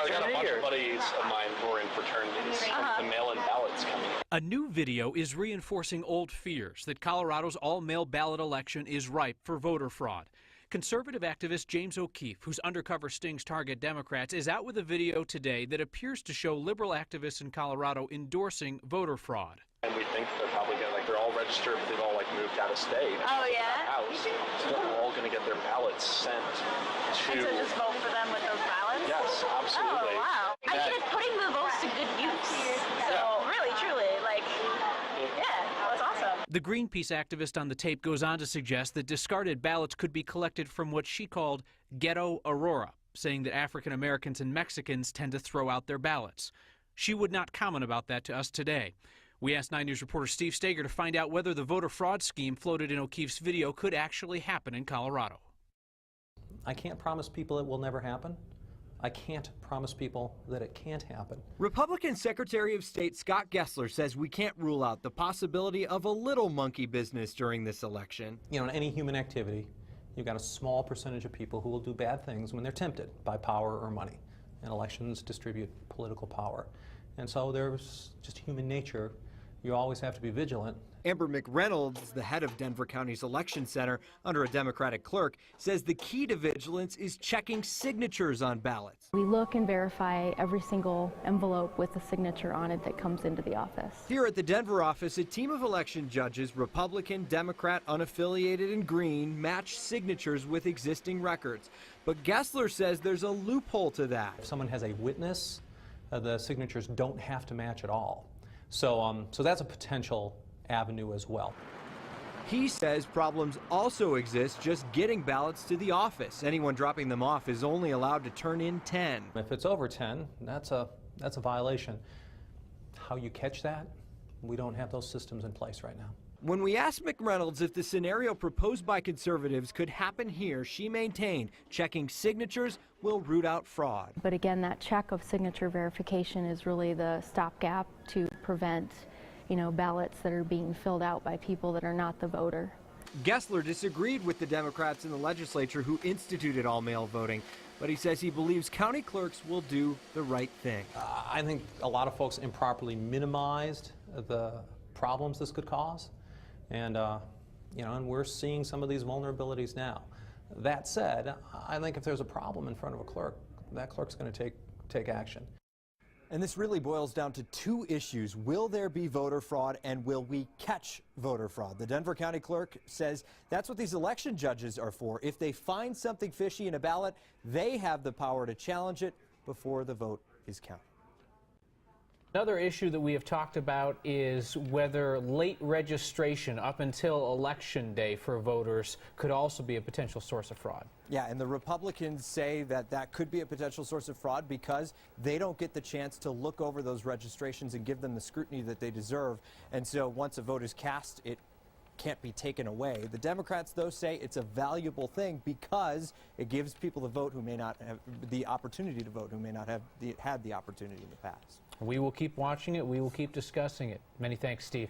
I got a bunch of buddies of mine who are in fraternities. The mail-in ballots coming. A new video is reinforcing old fears that Colorado's all-mail ballot election is ripe for voter fraud. Conservative activist James O'Keefe, whose undercover stings target Democrats, is out with a video today that appears to show liberal activists in Colorado endorsing voter fraud. And we think they're probably going to, they're all registered, but they've all moved out of state. Oh, yeah? House. So they're all going to get their ballots sent to... And so just vote for them with those ballots? Yes, absolutely. Oh, wow. I mean, it's putting the votes to good use. So, really, truly, yeah, that's awesome. The Greenpeace activist on the tape goes on to suggest that discarded ballots could be collected from what she called ghetto Aurora, saying that African Americans and Mexicans tend to throw out their ballots. She would not comment about that to us today. We asked 9 News reporter Steve Steger to find out whether the voter fraud scheme floated in O'Keefe's video could actually happen in Colorado. I can't promise people it will never happen. I can't promise people that it can't happen. Republican Secretary of State Scott Gessler says we can't rule out the possibility of a little monkey business during this election. You know, in any human activity, you've got a small percentage of people who will do bad things when they're tempted by power or money. And elections distribute political power. And so there's just human nature. You always have to be vigilant. Amber McReynolds, the head of Denver County's election center under a Democratic clerk, says the key to vigilance is checking signatures on ballots. We look and verify every single envelope with a signature on it that comes into the office. Here at the Denver office, a team of election judges, Republican, Democrat, unaffiliated, and green, match signatures with existing records. But Gessler says there's a loophole to that. If someone has a witness, the signatures don't have to match at all. So that's a potential avenue as well. He says problems also exist just getting ballots to the office. Anyone dropping them off is only allowed to turn in 10. If it's over 10, that's a violation. How you catch that? We don't have those systems in place right now. When we asked McReynolds if the scenario proposed by conservatives could happen here, she maintained checking signatures will root out fraud. But again, that check of signature verification is really the stopgap to prevent, ballots that are being filled out by people that are not the voter. Gessler disagreed with the Democrats in the legislature who instituted all-mail voting, but he says he believes county clerks will do the right thing. I think a lot of folks improperly minimized the problems this could cause. And, and we're seeing some of these vulnerabilities now. That said, I think if there's a problem in front of a clerk, that clerk's going to take action. And this really boils down to two issues. Will there be voter fraud, and will we catch voter fraud? The Denver County Clerk says that's what these election judges are for. If they find something fishy in a ballot, they have the power to challenge it before the vote is counted. Another issue that we have talked about is whether late registration up until Election Day for voters could also be a potential source of fraud. Yeah, and the Republicans say that that could be a potential source of fraud because they don't get the chance to look over those registrations and give them the scrutiny that they deserve. And so once a vote is cast, it can't be taken away. The Democrats, though, say it's a valuable thing because it gives people the vote who may not have the opportunity to vote, who may not have had the opportunity in the past. We will keep watching it. We will keep discussing it. Many thanks, Steve.